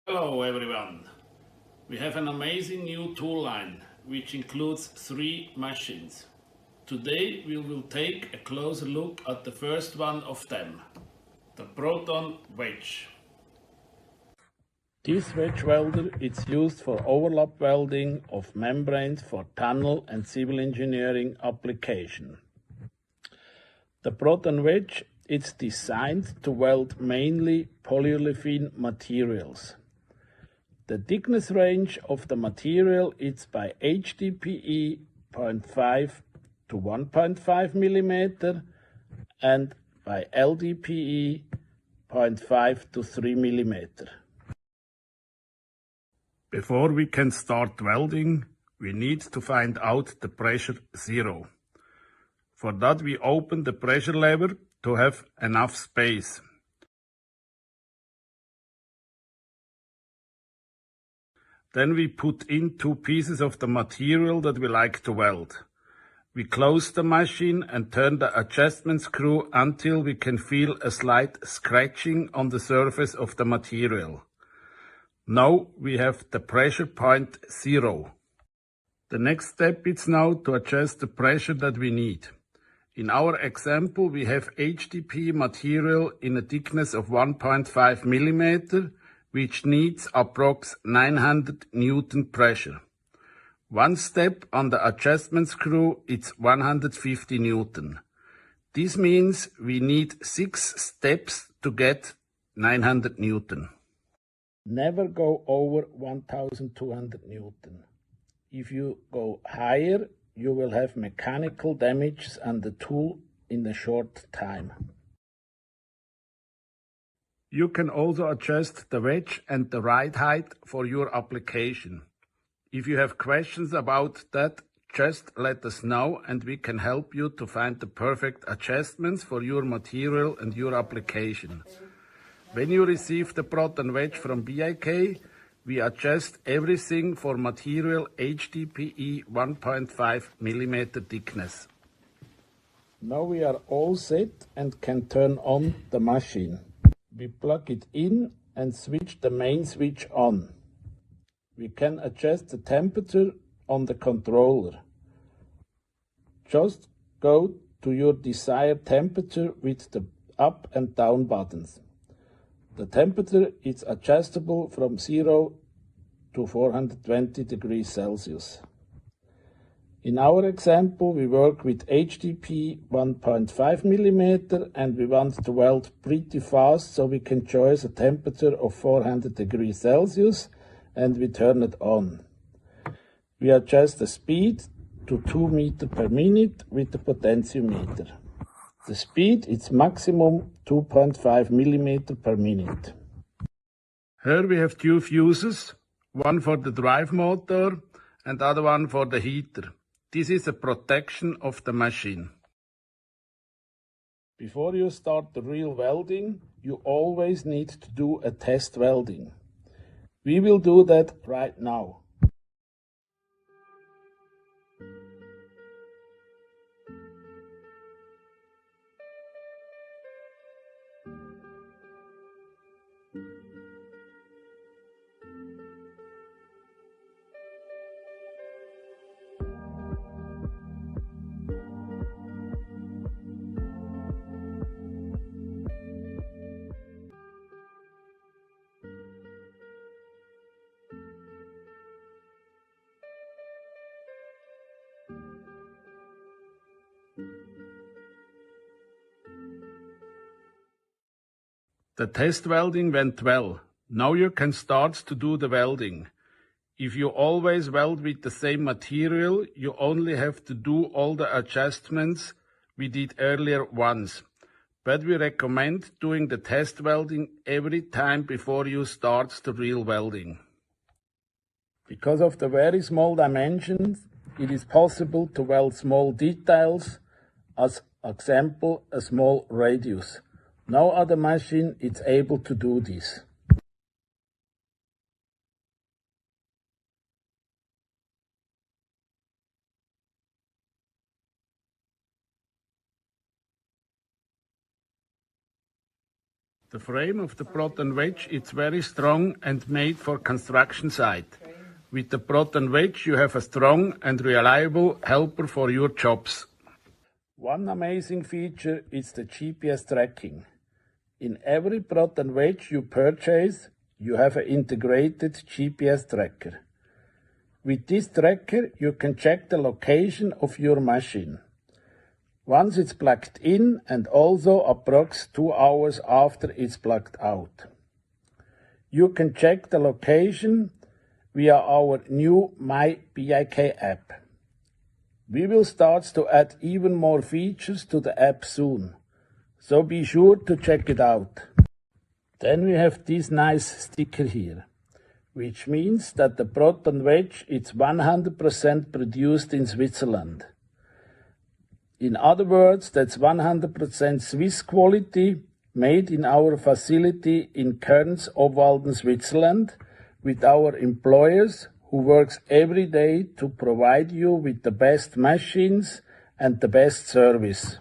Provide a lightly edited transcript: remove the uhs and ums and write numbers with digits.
Hello everyone! We have an amazing new tool line which includes 3 machines. Today we will take a closer look at the first one of them, the ProtOn Wedge. This wedge welder is used for overlap welding of membranes for tunnel and civil engineering application. The ProtOn Wedge is designed to weld mainly polyolefin materials. The thickness range of the material is by HDPE 0.5 to 1.5 mm and by LDPE 0.5 to 3 mm. Before we can start welding, we need to find out the pressure zero. For that we open the pressure lever to have enough space. Then we put in 2 pieces of the material that we like to weld. We close the machine and turn the adjustment screw until we can feel a slight scratching on the surface of the material. Now we have the pressure point 0. The next step is now to adjust the pressure that we need. In our example we have HDPE material in a thickness of 1.5 mm, which needs approx 900 Newton pressure. One step on the adjustment screw is 150 Newton. This means we need 6 steps to get 900 Newton. Never go over 1200 Newton. If you go higher, you will have mechanical damages on the tool in a short time. You can also adjust the wedge and the ride height for your application. If you have questions about that, just let us know and we can help you to find the perfect adjustments for your material and your application. When you receive the ProtOn Wedge from BAK, we adjust everything for material HDPE 1.5 mm thickness. Now we are all set and can turn on the machine. We plug it in and switch the main switch on. We can adjust the temperature on the controller. Just go to your desired temperature with the up and down buttons. The temperature is adjustable from 0 to 420 degrees Celsius. In our example, we work with HDPE 1.5 mm and we want to weld pretty fast, so we can choose a temperature of 400 degrees Celsius and we turn it on. We adjust the speed to 2 meters per minute with the potentiometer. The speed is maximum 2.5 millimeters per minute. Here we have 2 fuses, one for the drive motor and the other one for the heater. This is a protection of the machine. Before you start the real welding, you always need to do a test welding. We will do that right now. The test welding went well. Now you can start to do the welding. If you always weld with the same material, you only have to do all the adjustments we did earlier once. But we recommend doing the test welding every time before you start the real welding. Because of the very small dimensions, it is possible to weld small details, as example a small radius. No other machine is able to do this. The frame of the ProtOn Wedge is very strong and made for construction site. With the ProtOn Wedge you have a strong and reliable helper for your jobs. One amazing feature is the GPS tracking. In every ProtOn Wedge you purchase, you have an integrated GPS tracker. With this tracker you can check the location of your machine. Once it's plugged in and also approx 2 hours after it's plugged out. You can check the location via our new My BAK app. We will start to add even more features to the app soon, so be sure to check it out. Then we have this nice sticker here, which means that the ProtOn Wedge is 100% produced in Switzerland. In other words, that's 100% Swiss quality, made in our facility in Kerns, Obwalden, Switzerland, with our employers who works every day to provide you with the best machines and the best service.